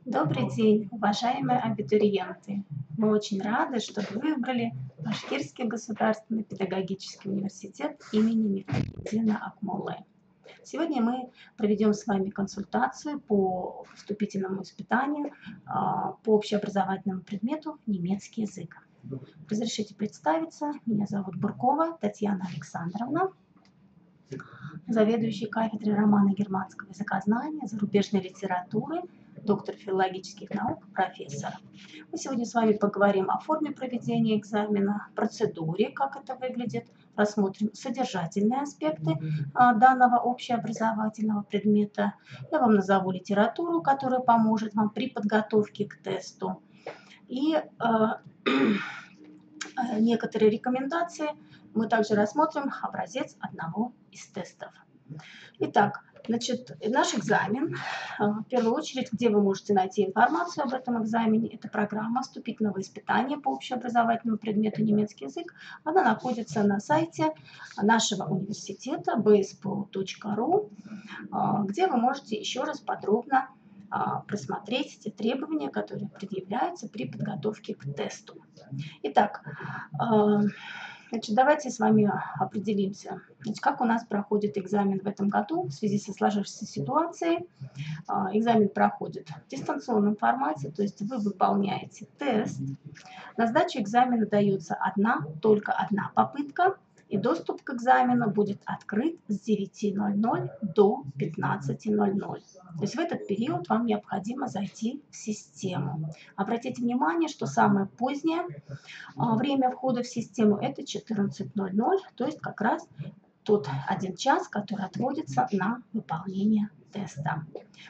Добрый день, уважаемые абитуриенты! Мы очень рады, что вы выбрали Башкирский государственный педагогический университет имени Мифтахетдина Акмоллы. Сегодня мы проведем с вами консультацию по вступительному испытанию по общеобразовательному предмету немецкий язык. Разрешите представиться, меня зовут Буркова Татьяна Александровна, заведующий кафедрой романо-германского языкознания, зарубежной литературы, доктор филологических наук, профессор. Мы сегодня с вами поговорим о форме проведения экзамена, процедуре, как это выглядит, рассмотрим содержательные аспекты данного общеобразовательного предмета. Я вам назову литературу, которая поможет вам при подготовке к тесту. И некоторые рекомендации мы также рассмотрим образец одного из тестов. Итак, наш экзамен, в первую очередь, где вы можете найти информацию об этом экзамене, это программа вступительного испытания по общеобразовательному предмету немецкий язык. Она находится на сайте нашего университета bspo.ru, где вы можете еще раз подробно просмотреть те требования, которые предъявляются при подготовке к тесту. Итак, давайте с вами определимся, как у нас проходит экзамен в этом году в связи со сложившейся ситуацией. Экзамен проходит в дистанционном формате, то есть вы выполняете тест. На сдачу экзамена дается только одна попытка, и доступ к экзамену будет открыт с 9:00 до 15:00. То есть в этот период вам необходимо зайти в систему. Обратите внимание, что самое позднее время входа в систему – это 14:00, то есть как раз тот 1 час, который отводится на выполнение теста.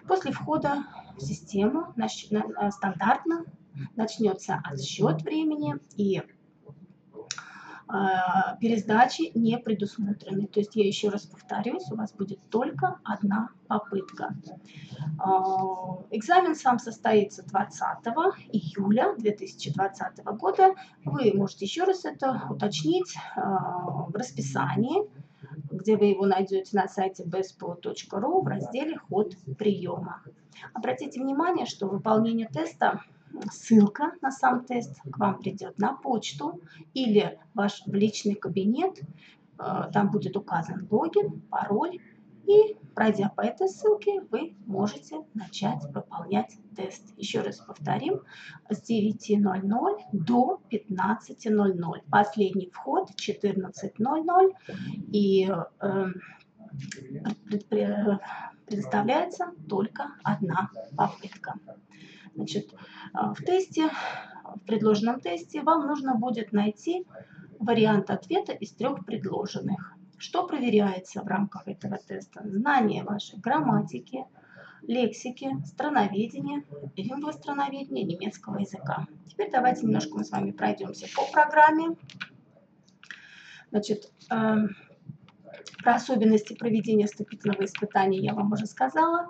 После входа в систему стандартно начнется отсчет времени, и пересдачи не предусмотрены. То есть я еще раз повторюсь, у вас будет только одна попытка. Экзамен сам состоится 20 июля 2020 года. Вы можете еще раз это уточнить в расписании, где вы его найдете на сайте bspo.ru в разделе «Ход приема». Обратите внимание, что выполнение теста, ссылка на сам тест к вам придет на почту или в личный кабинет. Там будет указан логин, пароль, и, пройдя по этой ссылке, вы можете начать выполнять тест. Еще раз повторим, с 9:00 до 15:00. Последний вход 14:00, и предоставляется только одна попытка. В предложенном тесте вам нужно будет найти вариант ответа из 3 предложенных. Что проверяется в рамках этого теста? Знание вашей грамматики, лексики, страноведения, лингвостроноведения немецкого языка. Теперь давайте немножко мы с вами пройдемся по программе. Про особенности проведения вступительного испытания я вам уже сказала.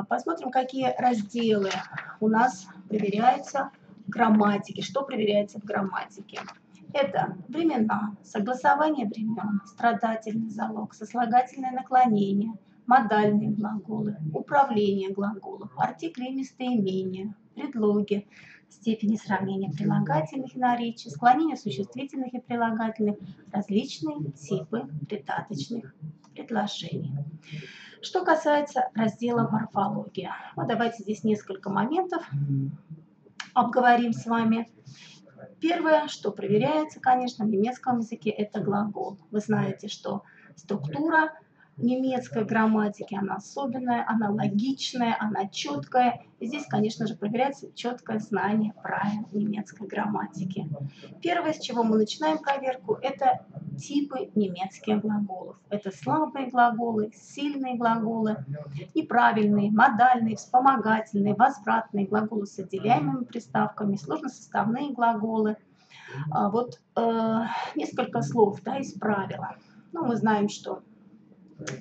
Посмотрим, какие разделы у нас проверяются в грамматике. Что проверяется в грамматике? Это времена, согласование времен, страдательный залог, сослагательное наклонение, модальные глаголы, управление глаголов, артикли и местоимения, предлоги, степени сравнения прилагательных и наречий, склонение существительных и прилагательных, различные типы придаточных предложений. Что касается раздела морфология, давайте здесь несколько моментов обговорим с вами. Первое, что проверяется, конечно, в немецком языке, это глагол. Вы знаете, что структура немецкой грамматики, она особенная, она логичная, она четкая. И здесь, конечно же, проверяется четкое знание правил немецкой грамматики. Первое, с чего мы начинаем проверку, это типы немецких глаголов. Это слабые глаголы, сильные глаголы, неправильные, модальные, вспомогательные, возвратные глаголы с отделяемыми приставками, сложносоставные глаголы. Несколько слов из правила. Мы знаем, что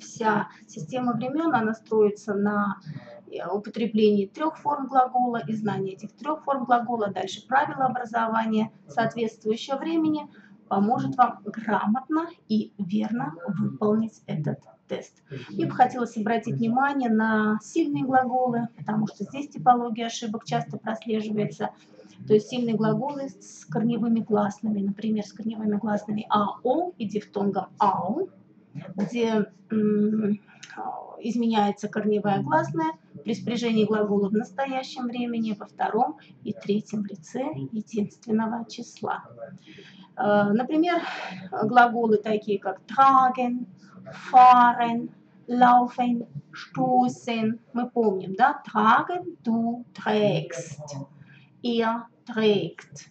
вся система времен, она строится на употреблении 3 форм глагола и знании этих 3 форм глагола. Дальше правила образования соответствующего времени поможет вам грамотно и верно выполнить этот тест. Мне бы хотелось обратить внимание на сильные глаголы, потому что здесь типология ошибок часто прослеживается. То есть сильные глаголы с корневыми гласными, например, с корневыми гласными АО и дифтонгом АУ, где изменяется корневая гласная при спряжении глагола в настоящем времени, во втором и третьем лице единственного числа. Например, глаголы такие как tragen, fahren, laufen, stoßen. Мы помним, да? Tragen, du trägst, er trägt.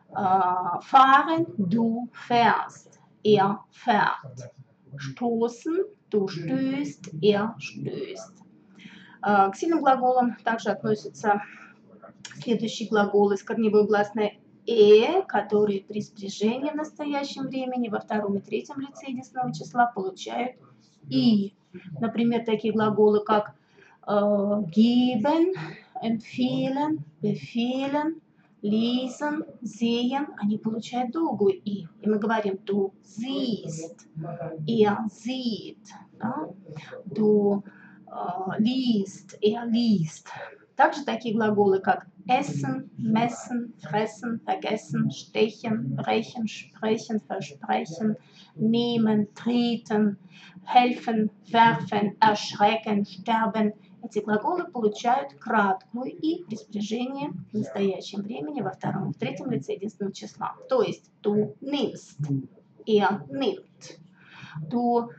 Fahren, du fährst, er fährt. Stoßen, du stößt, er stößt. К сильным глаголам также относятся следующие глаголы с корневой гласной которые при спряжении в настоящем времени во втором и третьем лице единственного числа получают и. Например, такие глаголы, как geben, empfehlen, befehlen, lesen, sehen, они получают долгую и. И мы говорим du siehst, sieht, да? Du liest, liest. Также такие глаголы, как essen, messen, fressen, vergessen, stechen, brechen, sprechen, versprechen, nehmen, treten, helfen, werfen, erschrecken, sterben. Эти глаголы получают краткую и при спряжении в настоящем времени во втором и в третьем лице единственного числа. То есть du nimmst, nimmt, du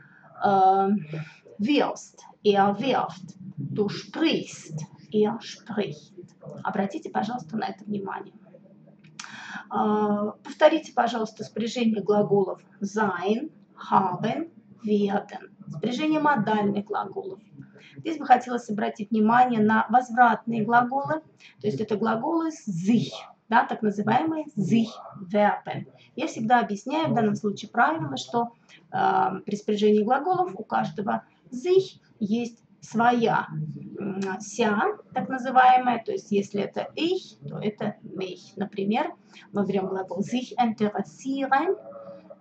wirfst, wirft, du sprichst, spricht. Обратите, пожалуйста, на это внимание. Повторите, пожалуйста, спряжение глаголов sein, haben, werden. Спряжение модальных глаголов. Здесь бы хотелось обратить внимание на возвратные глаголы, то есть это глаголы sich, да, так называемые sich-Verben. Я всегда объясняю в данном случае правило, что при спряжении глаголов у каждого sich есть своя ся, так называемая, то есть если это ich, то это mich. Например, мы берем глагол sich interessieren,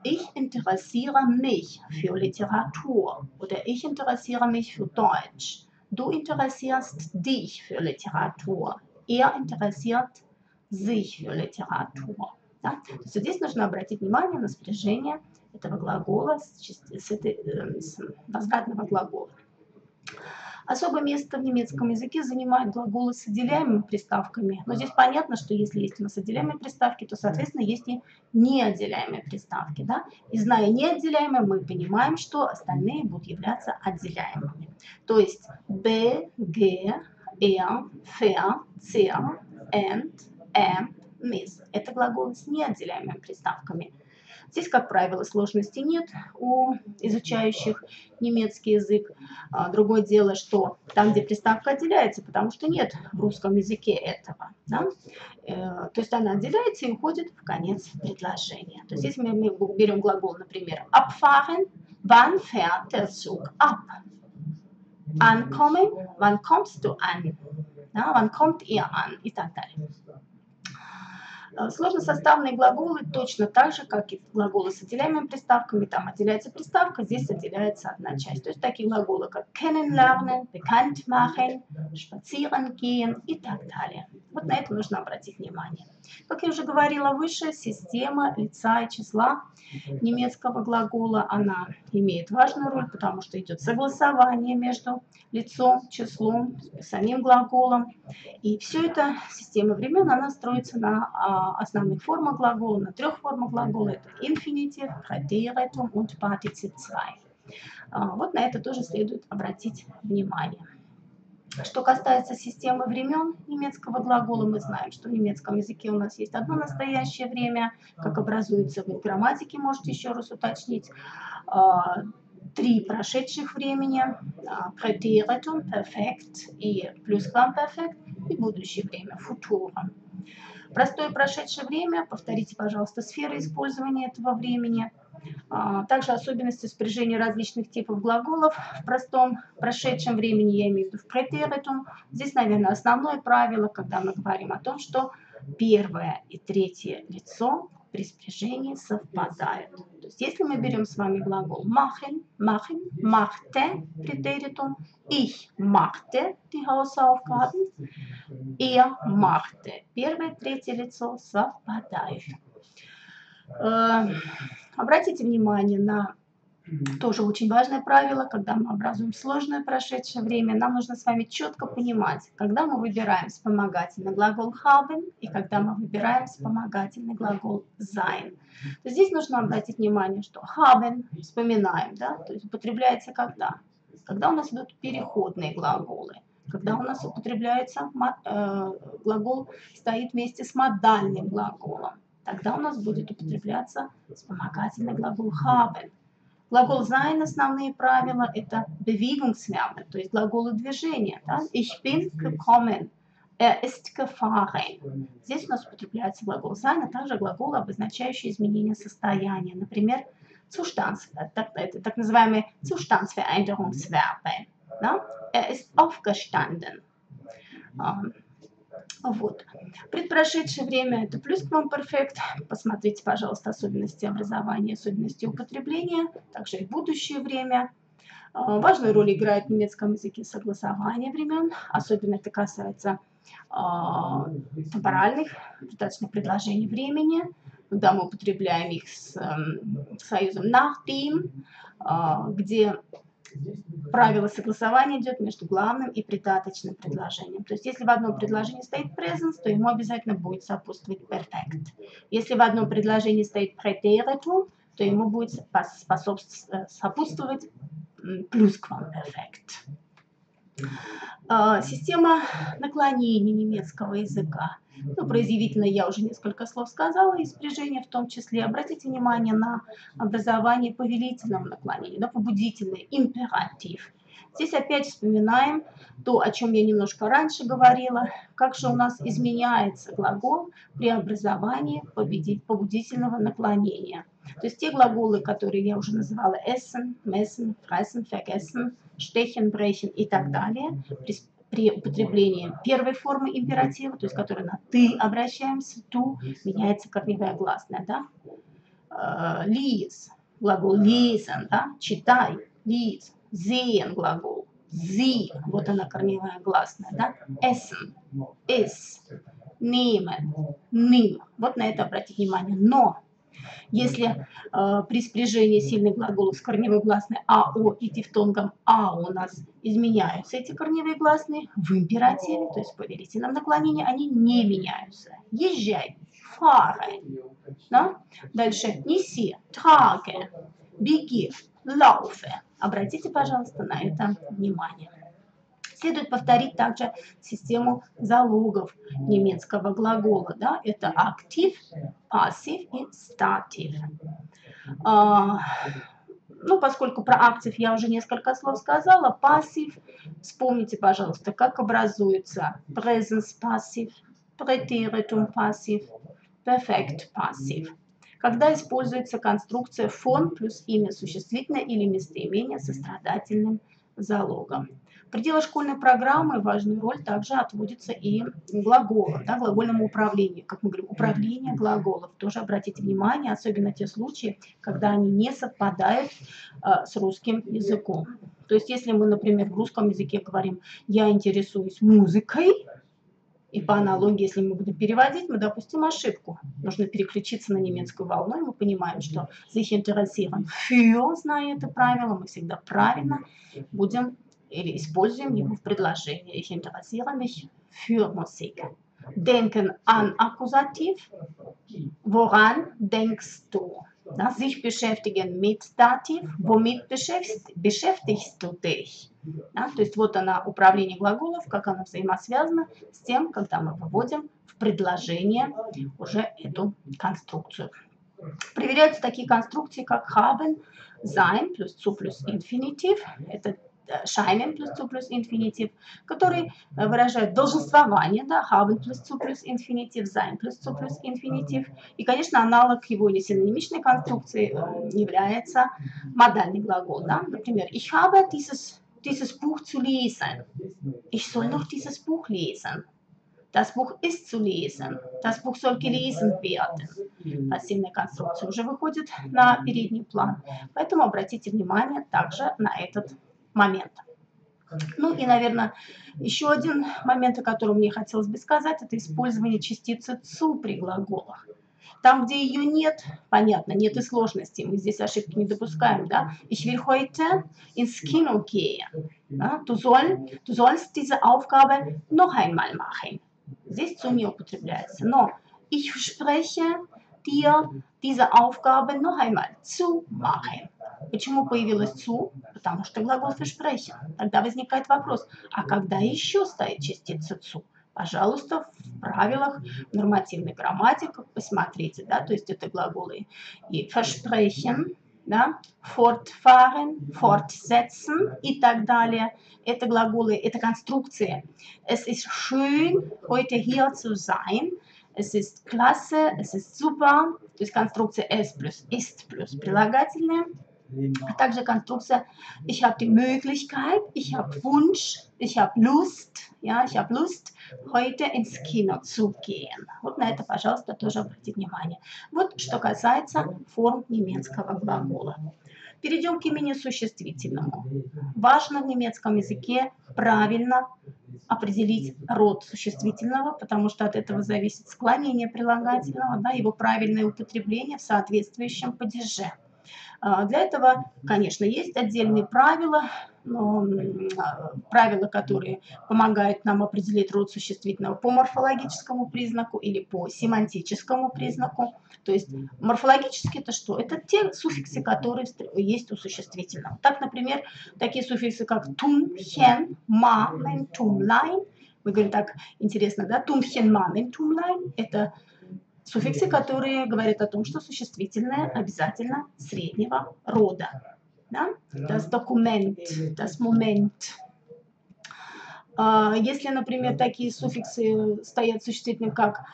ich interessiere mich für Literatur oder ich interessiere mich für Deutsch. Du interessierst dich für Literatur. Er interessiert sich für Literatur. Да? То есть здесь нужно обратить внимание на спряжение этого глагола с возвратного глагола. Особое место в немецком языке занимают глаголы с отделяемыми приставками. Но здесь понятно, что если есть у нас отделяемые приставки, то, соответственно, есть и неотделяемые приставки. Да? И зная неотделяемые, мы понимаем, что остальные будут являться отделяемыми. То есть b, g, ver, cer, and, mis. Это глаголы с неотделяемыми приставками. Здесь, как правило, сложностей нет у изучающих немецкий язык. Другое дело, что там, где приставка отделяется, потому что нет в русском языке этого. Да? То есть она отделяется и уходит в конец предложения. То есть здесь мы берем глагол, например, abfahren, wann fährt der Zug ab? Ankommen, wann kommst du an? Да? Wann kommt ihr an? И так далее. Сложносоставные глаголы точно так же, как и глаголы с отделяемыми приставками. Там отделяется приставка, здесь отделяется одна часть. То есть такие глаголы, как kennenlernen, bekannt machen, spazieren gehen и так далее. Вот на это нужно обратить внимание. Как я уже говорила выше, система лица и числа немецкого глагола, она имеет важную роль, потому что идет согласование между лицом, числом, самим глаголом. И все это, система времен, она строится на основных формах глагола, на трех формах глагола. Это инфинитив, präteritum und Partizip 2. Вот на это тоже следует обратить внимание. Что касается системы времен немецкого глагола, мы знаем, что в немецком языке у нас есть одно настоящее время, как образуется в грамматике, можете еще раз уточнить. 3 прошедших времени, präteritum, perfekt и plusquamperfekt, и будущее время, futurum. Простое прошедшее время, повторите, пожалуйста, сферы использования этого времени. Также особенности спряжения различных типов глаголов в простом прошедшем времени, я имею в виду в präteritum. Здесь, наверное, основное правило, когда мы говорим о том, что первое и третье лицо при спряжении совпадают. То есть если мы берем с вами глагол machen, machen, machte, Präteritum, ich machte die Hausaufgaben, er machte. Первое, третье лицо совпадают. Обратите внимание на тоже очень важное правило, когда мы образуем сложное прошедшее время, нам нужно с вами четко понимать, когда мы выбираем вспомогательный глагол haben и когда мы выбираем вспомогательный глагол sein. То здесь нужно обратить внимание, что haben, вспоминаем, да, то есть употребляется когда? Когда у нас идут переходные глаголы. Когда у нас употребляется глагол стоит вместе с модальным глаголом, тогда у нас будет употребляться вспомогательный глагол haben. Глагол sein, основные правила, это Bewegungsverben, то есть глаголы движения. Да? Ich bin gekommen, ist gefahren. Здесь у нас употребляется глагол sein, а также глаголы, обозначающие изменение состояния. Например, это так называемые Zustandsveränderungsverben. Да? Ist aufgestanden. Вот. Предпрошедшее время это плюсквамперфект. Посмотрите, пожалуйста, особенности образования, особенности употребления. Также и будущее время. Важную роль играет в немецком языке согласование времен. Особенно это касается темпоральных, достаточно предложений времени. Когда мы употребляем их с союзом nachdem, где правило согласования идет между главным и придаточным предложением. То есть, если в одном предложении стоит presens, то ему обязательно будет сопутствовать perfect. Если в одном предложении стоит preteritum, то ему будет сопутствовать plusquamperfekt. Система наклонений немецкого языка. Ну, про изъявительное я уже несколько слов сказала, и спряжение в том числе. Обратите внимание на образование повелительного наклонения, да, побудительное, императив. Здесь опять вспоминаем то, о чем я немножко раньше говорила, как же у нас изменяется глагол при образовании побудительного наклонения. То есть те глаголы, которые я уже называла essen, messen, fressen, vergessen, stechen, brechen и так далее, при употреблении первой формы императива, то есть которой на «ты» обращаемся, «ту», меняется корневая гласная, да? Lies, глагол lesen, да? Читай, lies, sehen, глагол, sie, вот она корневая гласная, да? Essen, iss, nehmen, nimm, вот на это обратить внимание. Но если при спряжении сильных глаголов с корневой гласной АО и дифтонгом АО у нас изменяются эти корневые гласные, в императиве, то есть в повелительном наклонении, они не меняются. Езжай, fahre. Да? Дальше неси, trage, беги, laufe. Обратите, пожалуйста, на это внимание. Следует повторить также систему залогов немецкого глагола. Да? Это актив, пассив и статив. Ну, поскольку про актив я уже несколько слов сказала, пассив, вспомните, пожалуйста, как образуется presens пассив, preteritum пассив, perfect пассив. Когда используется конструкция фон плюс имя существительное или местоимение со страдательным залогом. В пределах школьной программы важную роль также отводится и глаголам, да, глагольному управлению. Как мы говорим, управление глаголов. Тоже обратите внимание, особенно те случаи, когда они не совпадают с русским языком. То есть, если мы, например, в русском языке говорим «я интересуюсь музыкой», и по аналогии, если мы будем переводить, мы допустим ошибку. Нужно переключиться на немецкую волну, и мы понимаем, что sich interessieren für, зная это правило, мы всегда правильно будем или используем его в предложении. Ich interessiere mich für Musik. Denken an Akkusativ. Woran denkst du? Да, sich beschäftigen mit Dativ. Womit beschäftigst du dich? Да, то есть вот она, управление глаголов, как оно взаимосвязано с тем, когда мы выводим в предложение уже эту конструкцию. Проверяются такие конструкции, как haben, sein плюс zu плюс инфинитив. Это scheinen плюс zu плюс инфинитив, которые выражают долженствование, да, haben плюс zu плюс инфинитив, sein плюс zu плюс инфинитив. И, конечно, аналог его или синонимичной конструкции является модальный глагол. Да? Например, ich habe dieses Buch zu lesen. Ich soll noch dieses Buch lesen. Das Buch ist zu lesen. Das Buch soll gelesen werden. Пассивная конструкция уже выходит на передний план. Поэтому обратите внимание также на этот момент. Ну и, наверное, еще один момент, о котором мне хотелось бы сказать, это использование частицы «zu» при глаголах. Там, где ее нет, понятно, нет и сложностей, мы здесь ошибки не допускаем, да. Ich will heute ins Kino gehen. Да? Du sollst diese Aufgabe noch einmal machen. Здесь «zu» не употребляется, но ich verspreche dir, diese Aufgabe noch einmal zu machen. Почему появилась «zu»? Потому что глагол versprechen. Тогда возникает вопрос, а когда еще стоит частица «zu»? Пожалуйста, в правилах нормативной грамматики посмотрите, да, то есть это глаголы и versprechen, да, fortfahren, fortsetzen и так далее. Это глаголы, это конструкции. Es ist schön, heute hier zu sein. Es ist klasse, es ist super. То есть конструкция es плюс ist плюс прилагательное. А также конструкция ich habe die Möglichkeit, ich habe Wunsch, ich habe Lust, ja, ich habe Lust, heute ins Kino zu gehen. Вот на это, пожалуйста, тоже обратите внимание. Вот что касается форм немецкого глагола. Перейдем к имени существительному. Важно в немецком языке правильно определить род существительного, потому что от этого зависит склонение прилагательного, да, его правильное употребление в соответствующем падеже. Для этого, конечно, есть отдельные правила, но правила, которые помогают нам определить род существительного по морфологическому признаку или по семантическому признаку. То есть морфологически это что? Это те суффиксы, которые есть у существительного. Так, например, такие суффиксы, как тум, хен, мамен, тумлайн. Мы говорим так интересно, да? Тум, хен, мамен, тумлайн. Это суффиксы, которые говорят о том, что существительное обязательно среднего рода. Да? Das Dokument, das Moment. Если, например, такие суффиксы стоят существительные, как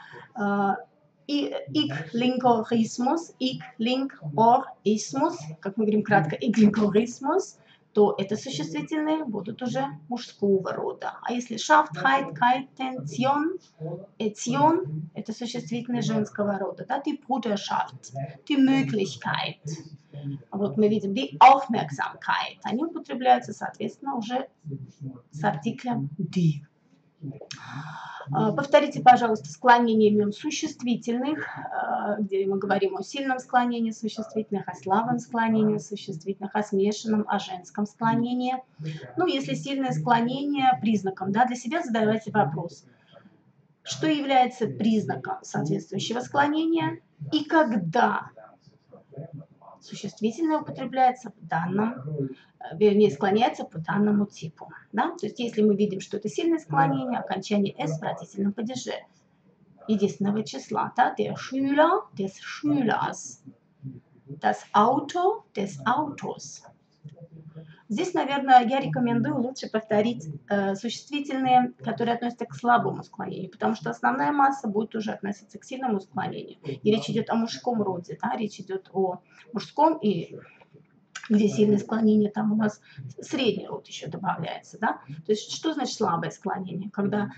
иглинкорисмус, иглинкорисмус, как мы говорим кратко, иглинкорисмус, то это существительные будут уже мужского рода. А если Schaffheit, Keiten, Zion, Etzion, это существительные женского рода. Да? Die Bruderschaft, die Möglichkeit. Вот мы видим die Aufmerksamkeit. Они употребляются, соответственно, уже с артиклем die. Повторите, пожалуйста, склонение имен существительных, где мы говорим о сильном склонении существительных, о слабом склонении существительных, о смешанном, о женском склонении. Ну, если сильное склонение признаком, да, для себя задавайте вопрос, что является признаком соответствующего склонения и когда существительное употребляется в данном, вернее, склоняется по данному типу. Да? То есть, если мы видим, что это сильное склонение, окончание «с» в вратительном падеже единственного числа. Да? Der Schüler, des Schülers. Das Auto, des Autos. Здесь, наверное, я рекомендую лучше повторить существительные, которые относятся к слабому склонению, потому что основная масса будет уже относиться к сильному склонению. И речь идет о мужском роде, да? Речь идет о мужском, и где сильное склонение, там у нас средний род еще добавляется. Да? То есть что значит слабое склонение? Когда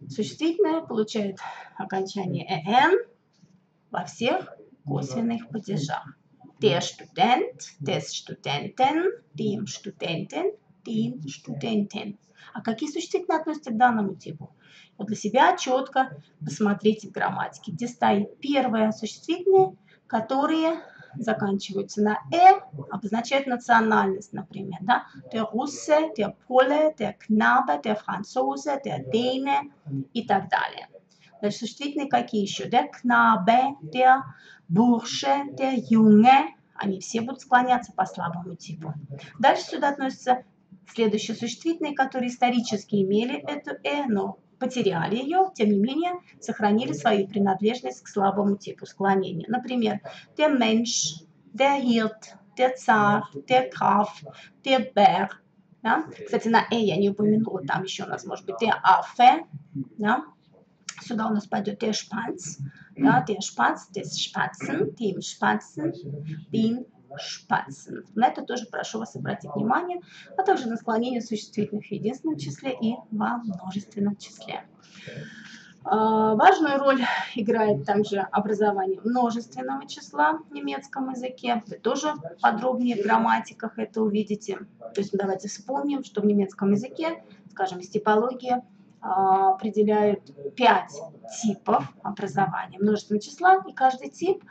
существительное получает окончание «эн» во всех косвенных падежах. Der Student, des Studenten, dem Studenten, den Studenten. А какие существительные относятся к данному типу? Вот для себя четко посмотрите в грамматике, где стоит первое существительное, которые заканчиваются на «э», обозначают национальность, например. Да? Der Russe, der Pole, der Knabe, der Franzose, der Däne и так далее. Дальше существительные какие еще? Der Knabe, der Bursche, der Junge. Они все будут склоняться по слабому типу. Дальше сюда относятся следующие существительные, которые исторически имели эту «э», но потеряли ее, тем не менее, сохранили свою принадлежность к слабому типу склонения. Например, der Mensch, der Hirt, der Zar, der Graf, der Bär. Да? Кстати, на «э» я не упомянула, там еще у нас может быть der Affe. Да? Сюда у нас пойдет der Spatz, да, der Spatz, des Spatzen, dem Spatzen, den Spatzen. На это тоже прошу вас обратить внимание, а также на склонение существительных в единственном числе и во множественном числе. Важную роль играет также образование множественного числа в немецком языке. Вы тоже подробнее в грамматиках это увидите. То есть давайте вспомним, что в немецком языке, скажем, из типологии определяют 5 типов образования множественного числа, и каждый тип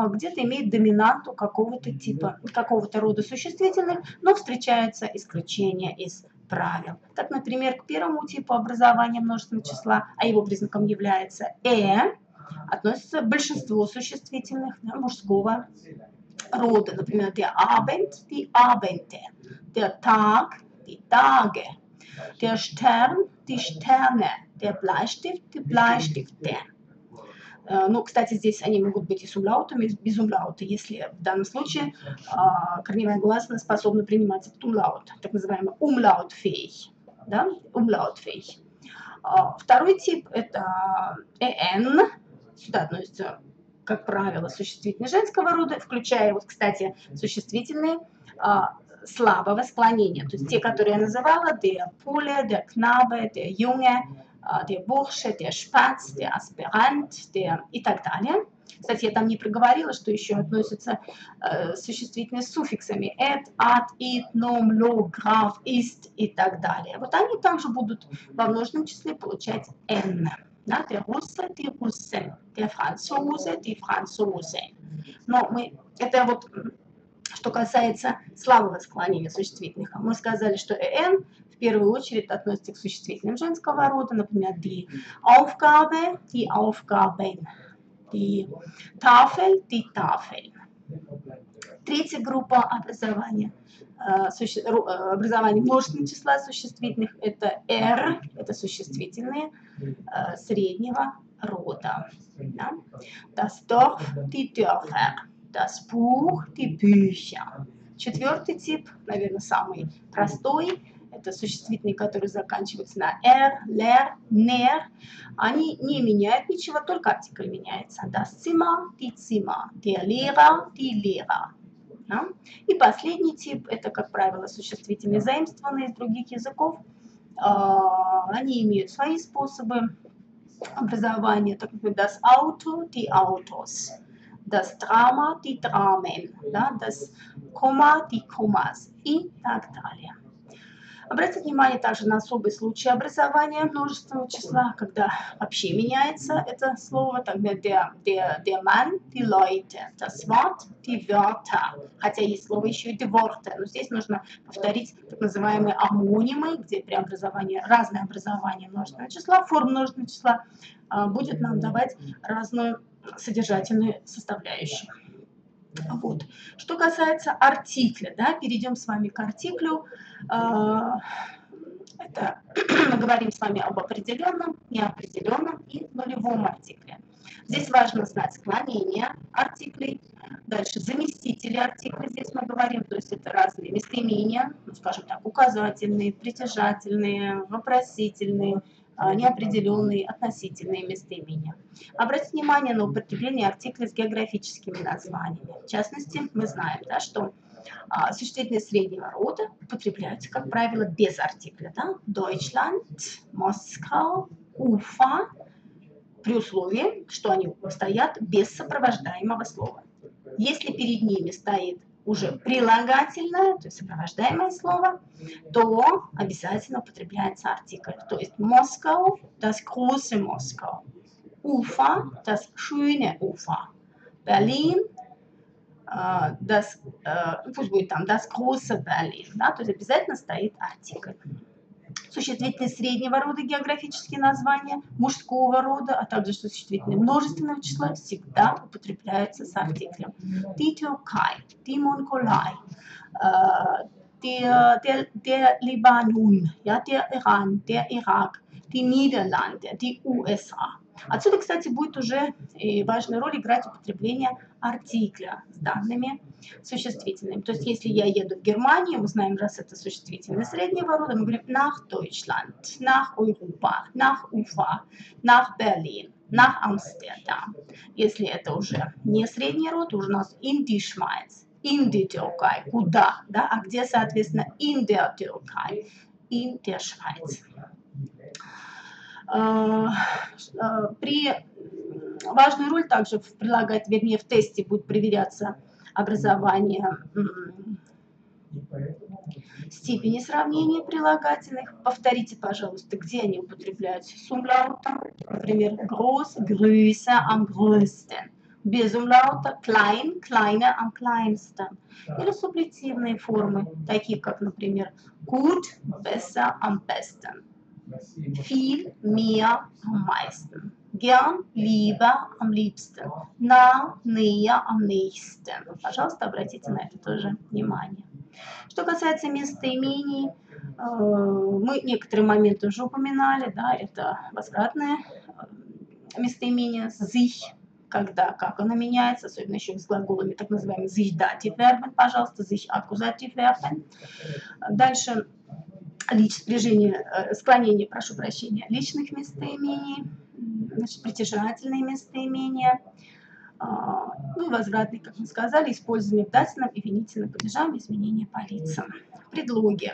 где-то имеет доминанту какого-то типа, какого-то рода существительных, но встречаются исключения из правил. Так, например, к первому типу образования множественного числа, а его признаком является относится большинство существительных мужского рода. Например, der Abend, die Abende, der Tag, die Tage, der Stern, die Sterne, der Bleistift, die Bleistifte. Ну, кстати, здесь они могут быть и с умлаутом, и без умлаута, если в данном случае корневая гласная способна принимать этот умлаут, так называемый умлаутфей. Да? Умлаутфей. Второй тип – это «эн». Сюда относятся, как правило, существительные женского рода, включая, вот, кстати, существительные слабого склонения. То есть те, которые я называла, der Pole, der Knabe, der Junge, der Bursche, der Spatz, der Aspirant, der и так далее. Кстати, я там не проговорила, что еще относятся существительные с суффиксами et, at, it, nom, lo, graf, ist и так далее. Вот они также будут во множественном числе получать n. Да? Der Russe, die Russen, der Franzose, die Franzosen. Но это вот что касается слабого склонения существительных. Мы сказали, что «н» в первую очередь относится к существительным женского рода, например, die Aufgabe, die Aufgaben, die Tafel, die Tafeln. Третья группа образования множественного числа существительных – это «r», это существительные среднего рода. Да? Das Dorf, die Dörfer. Das Buch, die Bücher. Четвертый тип, наверное, самый простой, это существительные, которые заканчиваются на «р», «лер», «нер». Они не меняют ничего, только артикль меняется. Das Zimmer, die Zimmer, der Lehrer, die Lehrer. Да? И последний тип, это, как правило, существительные, заимствованные из других языков. Они имеют свои способы образования, так, например, das Auto, die Autos. Das Drama, die Dramen, да, das Komma, die Kommas и так далее. Обратите внимание также на особый случай образования множественного числа, когда вообще меняется это слово, тогда der Mann, die Leute, das Wort, die Wörter, хотя есть слово еще и die Worte, но здесь нужно повторить так называемые амонимы, где преобразование, разное образование множественного числа, форма множественного числа будет нам давать разную содержательную составляющую. Вот. Что касается артикля, да, перейдем с вами к артиклю. Это мы говорим с вами об определенном, неопределенном и нулевом артикле. Здесь важно знать склонение артиклей. Дальше заместители артикля, здесь мы говорим, то есть это разные местоимения, ну, скажем так, указательные, притяжательные, вопросительные, неопределенные, относительные местоимения. Обратите внимание на употребление артиклей с географическими названиями. В частности, мы знаем, да, что существительные среднего рода употребляются, как правило, без артикля. Да? Deutschland, Москва, Уфа, при условии, что они стоят без сопровождаемого слова. Если перед ними стоит уже прилагательное, то есть сопровождаемое слово, то обязательно употребляется артикль. То есть Moskau, das große Moskau, Ufer, das schöne Ufer, Berlin, пусть будет там das große Berlin, да, то есть обязательно стоит артикль. Существительные среднего рода географические названия, мужского рода, а также существительные множественного числа всегда употребляются с артиклем. Die Türkei, die Mongolei, der Libanon, ja, der Iran, der Irak, die Niederlande, die USA. Отсюда, кстати, будет уже важную роль играть употребление артикля с данными существительными. То есть, если я еду в Германию, мы знаем, раз это существительное среднего рода, мы говорим nach Deutschland, nach Europa, nach Ufa, nach Berlin, nach Amsterdam. Если это уже не средний род, уже у нас in die Schweiz, in die Türkei, куда, да, а где, соответственно, in der Türkei, in der Schweiz. Важную роль также в тесте будет проверяться образование степени сравнения прилагательных. Повторите, пожалуйста, где они употребляются с умлаутом. Например, groß, größer, am größten. Без умлаута klein, kleiner, am kleinsten. Или сублетивные формы, такие как, например, gut, besser, am besten. Viel, mehr, am meisten. Gern, lieber, am liebsten. Nah, näher, am nächsten. Пожалуйста, обратите на это тоже внимание. Что касается местоимений, мы некоторые моменты уже упоминали, да, это возвратное местоимение sich, когда, как оно меняется, особенно еще с глаголами, так называемыми sich dativ verben, пожалуйста, sich accusativ verben. Дальше склонение, прошу прощения, личных местоимений, значит, притяжательные местоимения, ну и возвратные, как мы сказали, использование в дательном и винительном падежам, изменения по лицам. Предлоги.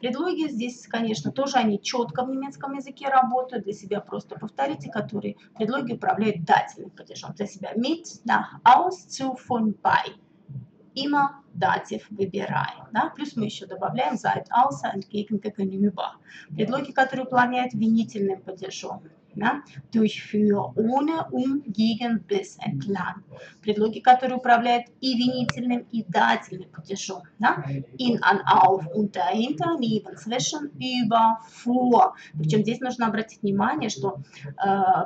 Предлоги здесь, конечно, тоже они четко в немецком языке работают. Для себя просто повторите, которые предлоги управляют дательным падежом. Для себя mit, nach, aus, zu, von, bei. Immer датив выбираем. Да? Плюс мы еще добавляем seit, außer, entgegen, gegenüber. Предлоги, которые управляют винительным падежом. Да? Durch, für, ohne, gegen, bis, entlang. Предлоги, которые управляют и винительным, и дательным падежом. Да? In, an, auf, unter, hinter, neben, zwischen, über, vor. Причем здесь нужно обратить внимание, что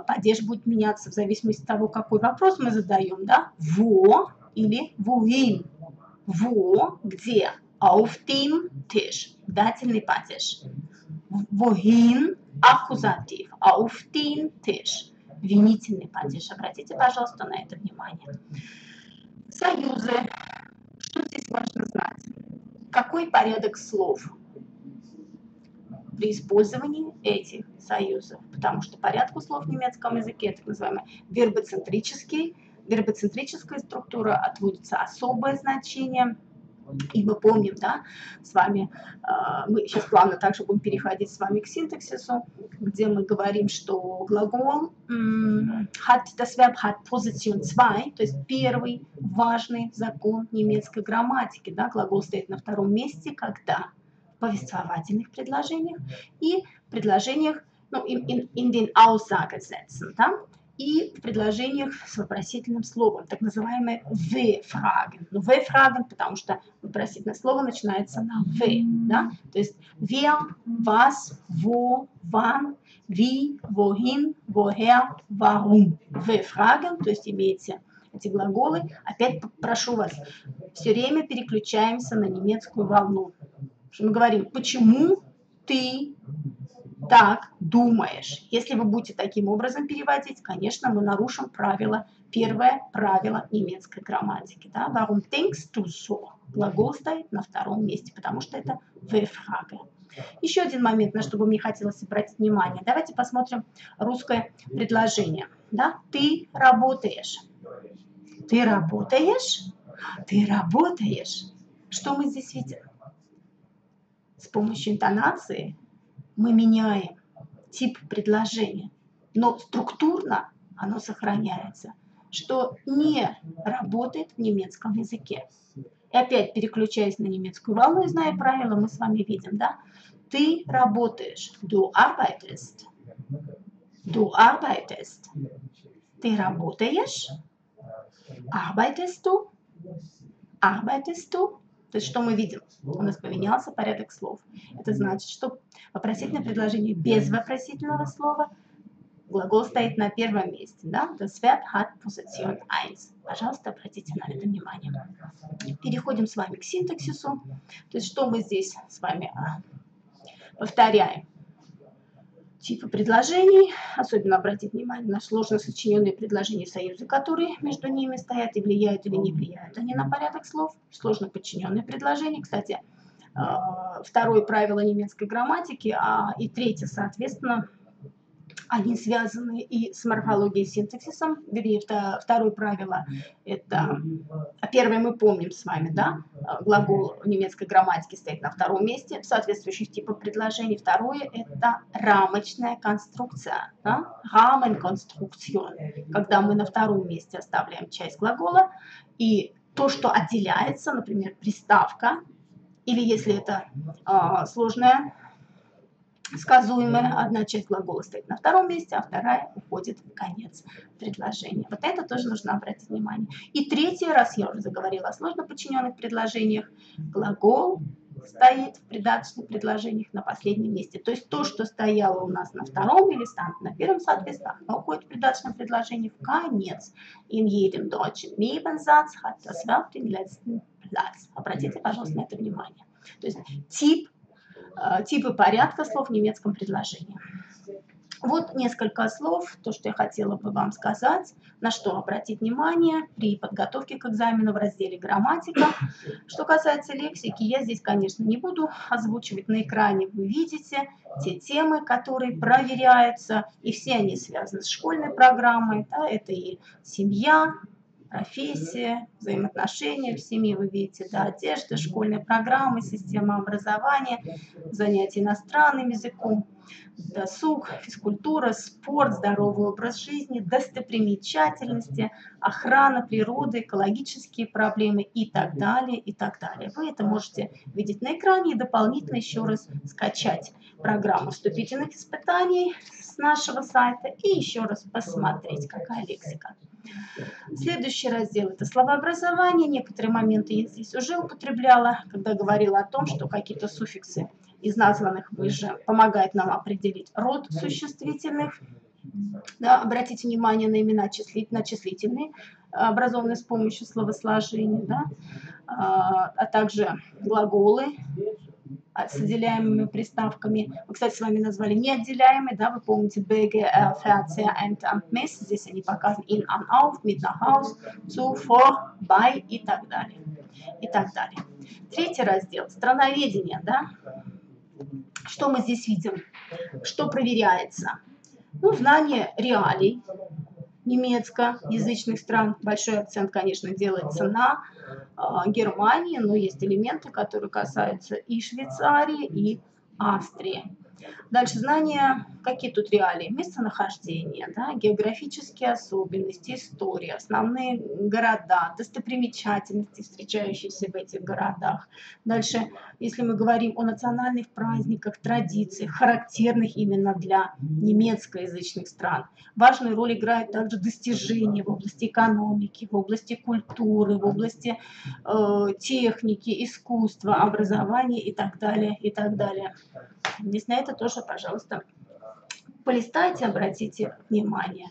падеж будет меняться в зависимости от того, какой вопрос мы задаем. Да? Wo или wohin. Wo, где? Auf dem Tisch. Дательный падеж. Wohin, аккузатив. Auf den Tisch. Винительный падеж. Обратите, пожалуйста, на это внимание. Союзы. Что здесь важно знать? Какой порядок слов при использовании этих союзов? Потому что порядку слов в немецком языке, так называемый вербоцентрическая структура, отводится особое значение. И мы помним, да, с вами, мы сейчас плавно также будем переходить с вами к синтаксису, где мы говорим, что глагол das Verb hat Position 2, то есть первый важный закон немецкой грамматики. Да, глагол стоит на втором месте, когда в повествовательных предложениях и предложениях, ну, in den Aussagesätzen, да, и в предложениях с вопросительным словом, так называемые W-фраген. Ну, W-фраген, потому что вопросительное слово начинается на W, да? То есть wer, was, wo, wann, wie, wohin, woher, warum. W-фраген, то есть имеете эти глаголы. Опять прошу вас, все время переключаемся на немецкую волну. Мы говорим, почему ты так думаешь. Если вы будете таким образом переводить, конечно, мы нарушим первое правило немецкой грамматики. Да? Warum denkst du so? Глагол стоит на втором месте, потому что это W-фрage. Еще один момент, на что бы мне хотелось обратить внимание. Давайте посмотрим русское предложение. Да? Ты работаешь. Ты работаешь? Ты работаешь. Что мы здесь видим? С помощью интонации мы меняем тип предложения, но структурно оно сохраняется, что не работает в немецком языке. И опять, переключаясь на немецкую волну и зная правила, мы с вами видим, да? Ты работаешь. Du arbeitest. Du arbeitest. Ты работаешь. Arbeitest du? Arbeitest du? То есть что мы видим? У нас поменялся порядок слов. Это значит, что вопросительное предложение без вопросительного слова, глагол стоит на первом месте. Да? Das Verb hat Position 1. Пожалуйста, обратите на это внимание. Переходим с вами к синтаксису. То есть что мы здесь с вами повторяем? Типы предложений, особенно обратить внимание на сложно сочиненные предложения, союзы, которые между ними стоят и влияют или не влияют они на порядок слов. Сложно подчиненные предложения. Кстати, второе правило немецкой грамматики, и третье, соответственно, Они связаны и с морфологией и синтаксисом. Вернее, второе правило – это… Первое мы помним с вами, да? Глагол в немецкой грамматике стоит на втором месте в соответствующих типах предложений. Второе – это рамочная конструкция, да? Rahmenkonstruktion, когда мы на втором месте оставляем часть глагола, и то, что отделяется, например, приставка, или если это сложная, сказуемая, одна часть глагола стоит на втором месте, а вторая уходит в конец предложения. Вот это тоже нужно обратить внимание. И третий раз, я уже заговорила о сложно подчиненных предложениях, глагол стоит в придаточных предложениях на последнем месте. То есть то, что стояло у нас на втором или на первом соответственно, оно уходит в придаточном предложении в конец. In jedem deutschen Nebensatz hat das Verb den letzten Platz. Обратите, пожалуйста, на это внимание. То есть типы порядка слов в немецком предложении. Вот несколько слов, то, что я хотела бы вам сказать, на что обратить внимание при подготовке к экзамену в разделе «Грамматика». Что касается лексики, я здесь, конечно, не буду озвучивать. На экране вы видите те темы, которые проверяются, и все они связаны с школьной программой. Да, это и семья, профессия, взаимоотношения в семье, вы видите, да, одежда, школьные программы, система образования, занятия иностранным языком, досуг, физкультура, спорт, здоровый образ жизни, достопримечательности, охрана природы, экологические проблемы и так далее, и так далее. Вы это можете видеть на экране и дополнительно еще раз скачать программу вступительных испытаний с нашего сайта и еще раз посмотреть, какая лексика. Следующий раздел – это словообразование. Некоторые моменты я здесь уже употребляла, когда говорила о том, что какие-то суффиксы из названных выше помогают нам определить род существительных. Да, обратите внимание на имена числительные, образованные с помощью словосложения, да, а также глаголы с отделяемыми приставками. Мы, кстати, с вами назвали неотделяемые, да, вы помните, BG, fährt, sehr, ent, am Mess, здесь они показаны in, an, auf, mit, nach Haus, zu, vor, bei и так далее. И так далее. Третий раздел – страноведение, да. Что мы здесь видим? Что проверяется? Ну, знание реалий немецкоязычных стран. Большой акцент, конечно, делается на Германии, но есть элементы, которые касаются и Швейцарии, и Австрии. Дальше знания, какие тут реалии? Местонахождение, да, географические особенности, история, основные города, достопримечательности, встречающиеся в этих городах. Дальше, если мы говорим о национальных праздниках, традициях, характерных именно для немецкоязычных стран, важную роль играют также достижения в области экономики, в области культуры, в области техники, искусства, образования и так далее, и так далее. Здесь на это тоже, пожалуйста, полистайте, обратите внимание.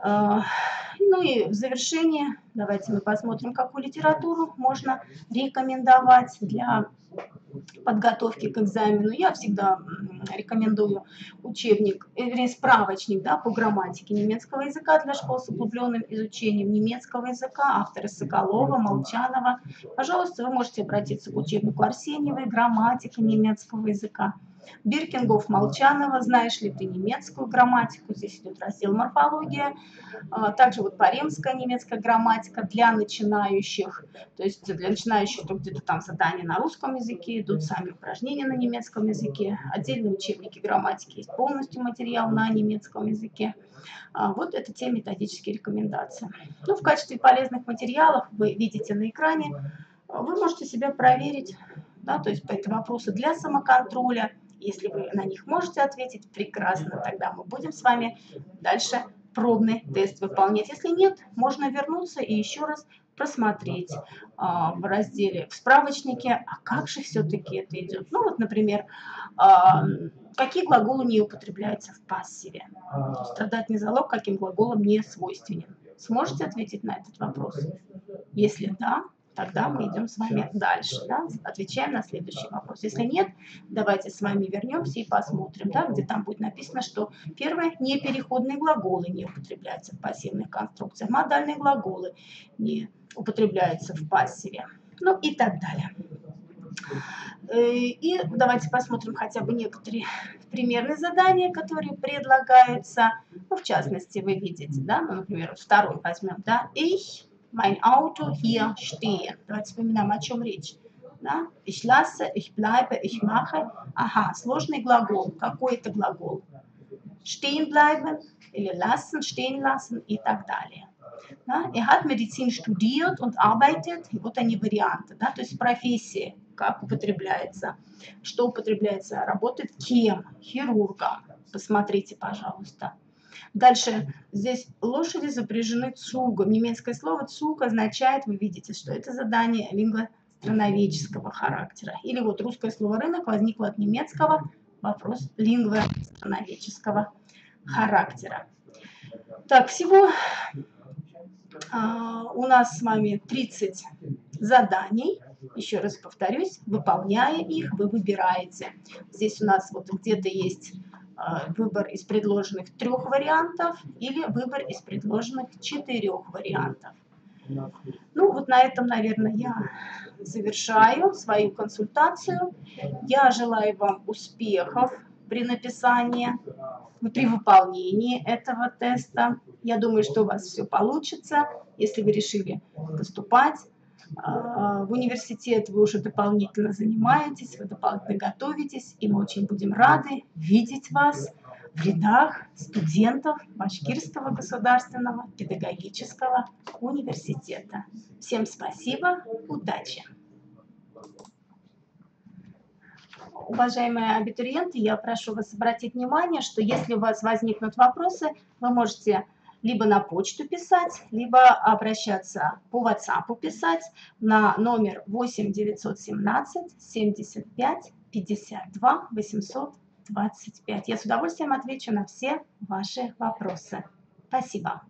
Ну и в завершение давайте мы посмотрим, какую литературу можно рекомендовать для подготовки к экзамену. Я всегда рекомендую учебник, справочник, да, по грамматике немецкого языка для школ с углубленным изучением немецкого языка, авторы Соколова, Молчанова. Пожалуйста, вы можете обратиться к учебнику Арсеньевой «Грамматика немецкого языка». Биркингоф, Молчанова, «Знаешь ли ты немецкую грамматику?» Здесь идет раздел «Морфология». Также вот Паремская немецкая грамматика для начинающих. То есть для начинающих то где-то там задания на русском языке идут, сами упражнения на немецком языке. Отдельные учебники грамматики есть полностью материал на немецком языке. Вот это те методические рекомендации. Ну, в качестве полезных материалов вы видите на экране. Вы можете себя проверить, да, то есть это вопросы для самоконтроля. Если вы на них можете ответить, прекрасно, тогда мы будем с вами дальше пробный тест выполнять. Если нет, можно вернуться и еще раз просмотреть в разделе, в справочнике, а как же все-таки это идет. Ну вот, например, какие глаголы не употребляются в пассиве. Страдательный залог каким глаголом не свойственен. Сможете ответить на этот вопрос? Если да, тогда мы идем с вами дальше, да? Отвечаем на следующий вопрос. Если нет, давайте с вами вернемся и посмотрим, да, где там будет написано, что первое, непереходные глаголы не употребляются в пассивных конструкциях, модальные глаголы не употребляются в пассиве, ну и так далее. И давайте посмотрим хотя бы некоторые примерные задания, которые предлагаются. Ну, в частности, вы видите, да, ну, например, второй возьмем, да, ich, mein Auto hier stehen. Давайте вспоминаем, о чем речь. Да? Ich lasse, ich bleibe, ich mache. Ага, сложный глагол. Какой это глагол? Stehen bleiben или lassen, stehen lassen и так далее. Да? Er hat Medizin studiert und arbeitet. Вот они варианты. Да? То есть профессии, как употребляется. Что употребляется? Работает кем? Хирургом. Посмотрите, пожалуйста. Дальше. Здесь лошади запряжены цугом. Немецкое слово цуг означает, вы видите, что это задание лингвостроноведческого характера. Или вот русское слово рынок возникло от немецкого, вопрос лингвостроноведческого характера. Так, всего у нас с вами 30 заданий. Еще раз повторюсь, выполняя их, вы выбираете. Здесь у нас вот где-то есть выбор из предложенных 3 вариантов или выбор из предложенных 4 вариантов. Ну, вот на этом, наверное, я завершаю свою консультацию. Я желаю вам успехов при написании, при выполнении этого теста. Я думаю, что у вас все получится. Если вы решили поступать в университет, вы уже дополнительно занимаетесь, вы дополнительно готовитесь, и мы очень будем рады видеть вас в рядах студентов Башкирского государственного педагогического университета. Всем спасибо, удачи! Уважаемые абитуриенты, я прошу вас обратить внимание, что если у вас возникнут вопросы, вы можете либо на почту писать, либо обращаться по WhatsApp писать на номер 8 917 75 52 825. Я с удовольствием отвечу на все ваши вопросы. Спасибо.